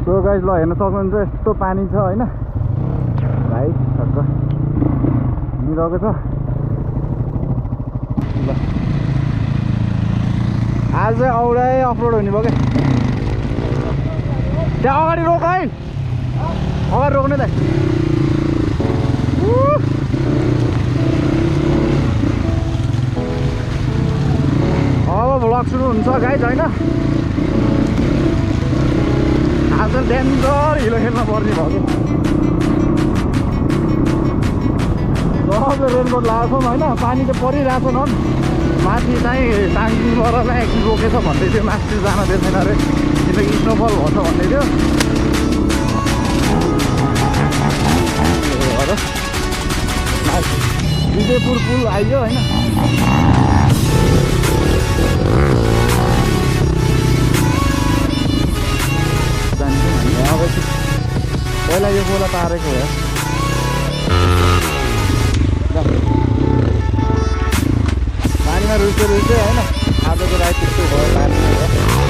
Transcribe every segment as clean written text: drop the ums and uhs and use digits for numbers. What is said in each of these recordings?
so guys ल हेर्न सक्नुहुन्छ यस्तो पानी छ हैन भाइ ठक्क हिँडिरहेको छ ल आज चाहिँ औडै अफरोड हुने भयो क्या त्यहाँ अगाडि रोक है अगाडि रोक्ने त अब भ्लग सुरु हुन्छ गाइस हैन आज डेन्जर हिलो खेल्न पर्ने भयो सबले रेनकोट लगाएको छौँ होइन पानी चाहिँ परिरहेको छ न माथि चाहिँ टाङ्कीबाट चाहिँ एकछिन रोकेछ भन्दै थियो माथि जान दिँदैन अरे किनकि स्नोफल भन्छ भन्दै थियो विजयपुर पुल आइयो होइन पहिला यो गोला तारेको हो पानीमा रुच्दै होइन आजको रात त्यस्तो भयो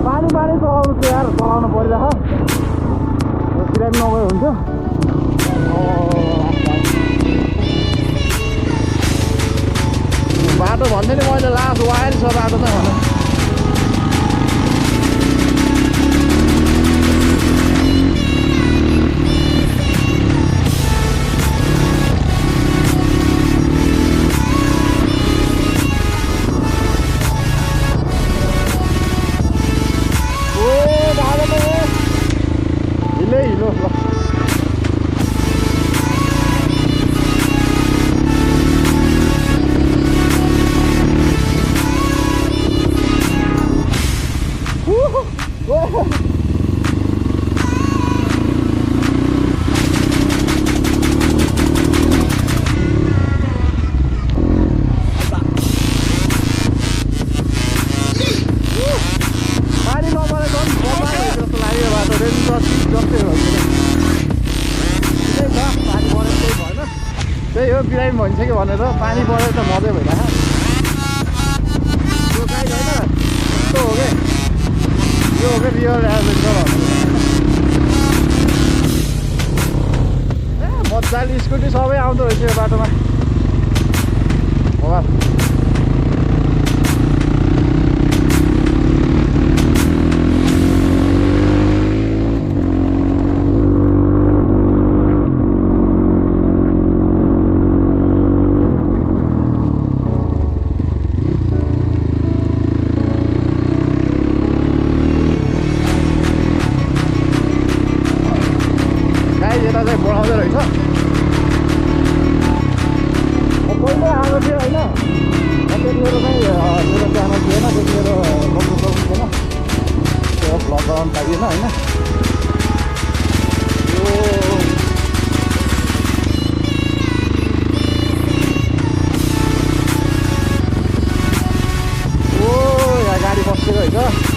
पानी पानी चलाउनु चाहिँ यार चलाउनु परिरहेको किरानी नगए हुन्छ बाटो भन्दै नि मैले लास्ट वायर छ बाटो त भन त्यही हो बिरामी भइसक्यो भनेर पानी परेर त मजै भइरहेको यो गाई होइन यस्तो हो क्या यो हो क्या रियल एडभेन्चर मजाले स्कुटी सबै आउँदो रहेछ यो बाटोमा हो यता चाहिँ बढाउँदै रहेछ पहिल्यै आएको थियो होइन त्यतिखेर चाहिँ मेरो च्यानल थिएन त्यतिखेर बस्नु सक्नु थिएन त्यो भ्लग गराउनु पाइएन होइन यो यहाँ गाडी बसेको रहेछ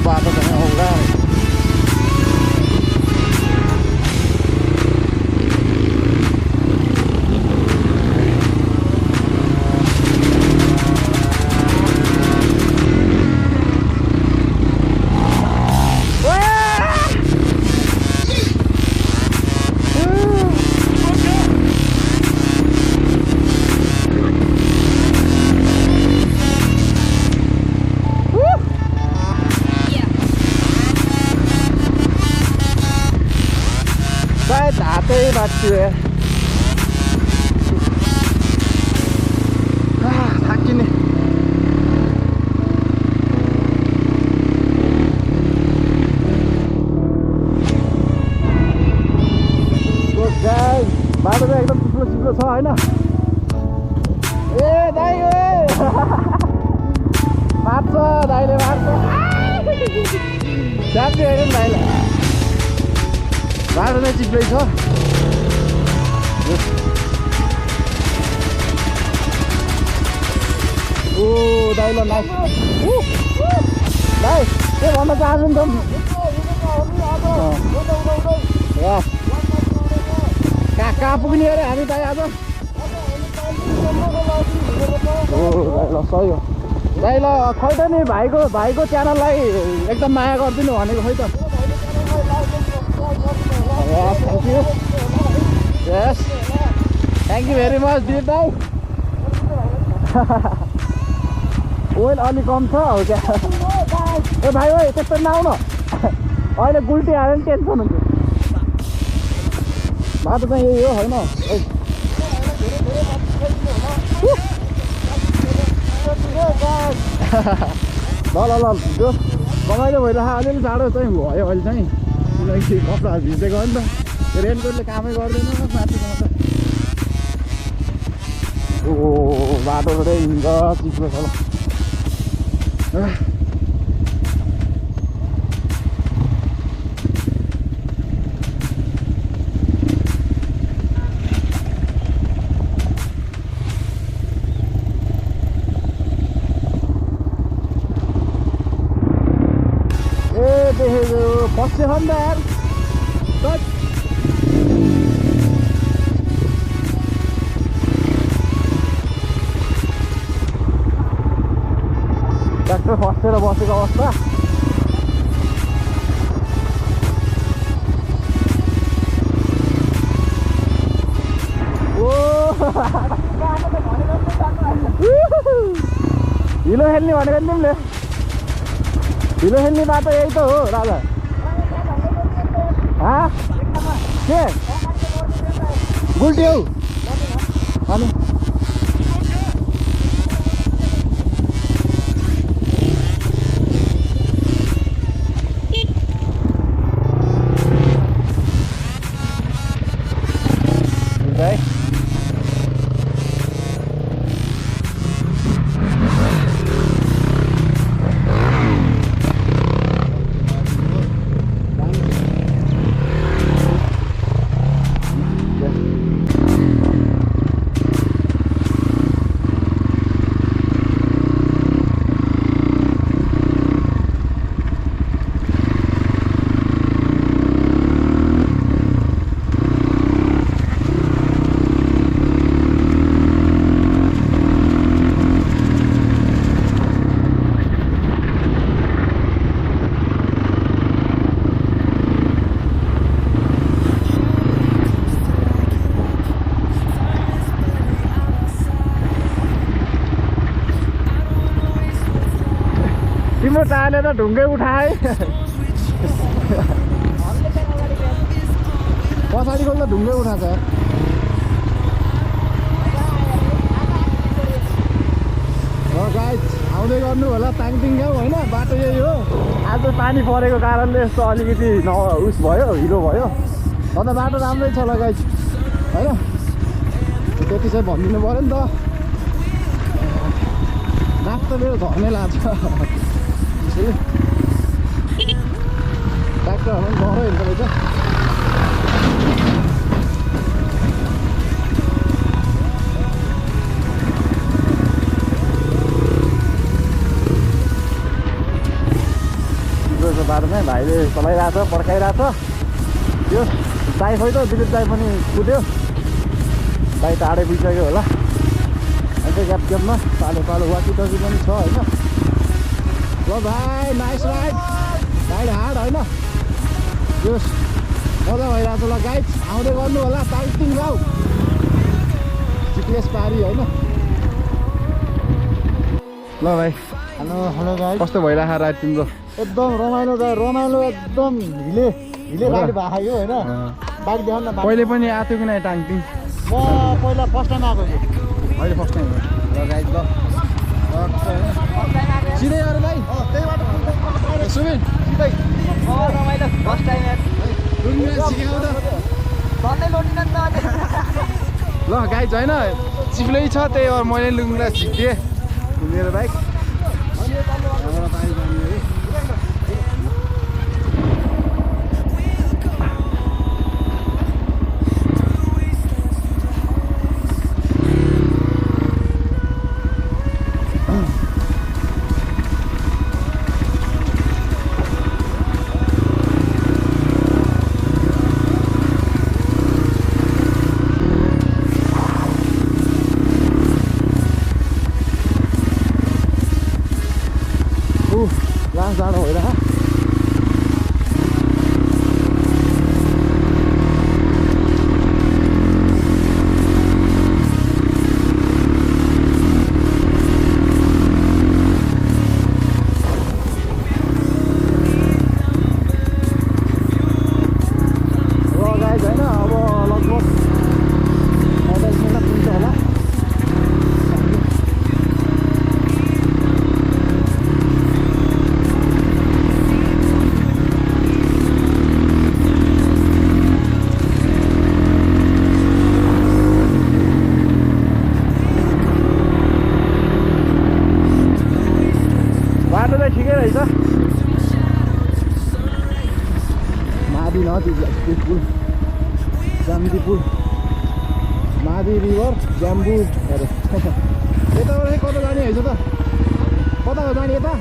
बाटो पनि होला you यार थाकिने बाटो चाहिँ एकदम चिप्लो चिप्लो छ होइन ए दाइ मार्छ दाइले मार्छ साथी हेर्नु नि दाइलाई बाटो चाहिँ चिप्लै छ ओ दाइलो नाइस दाइ के भन्न चाहन्छु नि त कहाँ पुग्ने अरे हामी दाइ आज ओ ल सही हो दाइ ल खै त नि भाइको च्यानललाई एकदम माया गरिदिनु भनेको खै त thank you yes thank you very much दिदी दाइ ओइल अलि कम छ हो क्या ए भाइ ओ त्यस्तो नआउन अहिले गुल्टी आयो भने टेन्सन हुन्छ बाटो चाहिँ यही हो होइन ल ल ल जो रमाइलो भइरहेको अलिअलि जाडो चाहिँ भयो अहिले चाहिँ किनकि कपडा भिजेको हो नि त रेनकोटले कामै गर्दैन माथिमा त ओ बाटो चाहिँ हिँड्छ चिप्लो छ ल फस्यो नि त यार ट्र्याक्टर फसेर बसेको अवस्था हिलो खेल्ने भनेको नि तिमीले हिलो खेल्ने बाटो यही त हो राजा के गुल्टी हौ अनि तिम्रो टाले त ढुङ्गै उठाए पछाडिको त ढुङ्गै उठाएको हो गाइस आउँदै गर्नु होला ताङतिङ गाउँ होइन बाटो यही हो आज पानी परेको कारणले यस्तो अलिकति उस भयो हिलो भयो अन्त बाटो राम्रै छ होला गाइस होइन त्यति चाहिँ भनिदिनु पऱ्यो नि त नाक त मेरो धर्नै लाग्छ ट्र्याक्टरहरू पनि गह्रो हिँड्दो रहेछ चिप्लो बाटोमै भाइले चलाइरहेको छ पर्खाइरहेको छ त्यो दाइ खोइ त दिलीप दाइ पनि कुद्यो दाइ टाढै पुगिसक्यो होला अन्त ग्याप ग्यापमा पालो पालो वाकिटकी पनि छ होइन ल भाइ नाइस राइड राइड हार्ड होइन यो मजा भइरहेको छ ल गाइड आउँदै गर्नु होला ताङतिङ गाउँ जिपिएस पारी होइन ल भाइ हेलो हेलो गाइस कस्तो भइरहेको राइड तिम्रो एकदम रमाइलो एकदम हिले हिले बारी भायो हैन बाइक देखाउन न पहिले पनि आएको कि नै टाङटिङ म पहिला फर्स्ट टाइम आएको छु अहिले फर्स्ट टाइम हो ल गाइज ल सिधै अरे भाइ त्यही बाटो सुबिन सिधै रमाइलो फर्स्ट टाइम लुङ्गा सिकाऊ त भन्दै लोटिन नि त ल गाइज होइन चिप्लै छ त्यही भएर मैले लुङ्गा सिक्दिएँ मेरो बाइक लास्ट जाडो भइरह बाटो चाहिँ ठिकै रहेछ मादी नदी पुल जाम्दी पुल मादी रिभर जाम्बु अरे यताबाट चाहिँ कता जाने रहेछ त कता हो जाने यता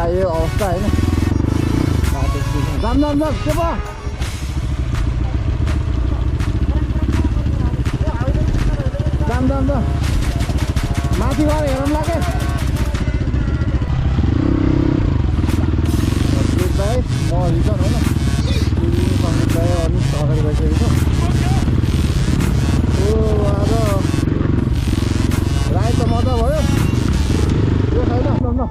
यो अवस्था हैन जाम जाम जाम के भयो जाम जाम जाम माथि गएर हेरौँ ला के भाइ म रिटर्न होइन अनि अगाडि गइसकेको छु आज राइड त मजा भयो यो छैन न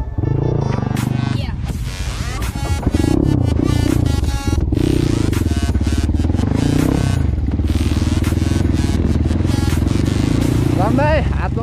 भाइ हात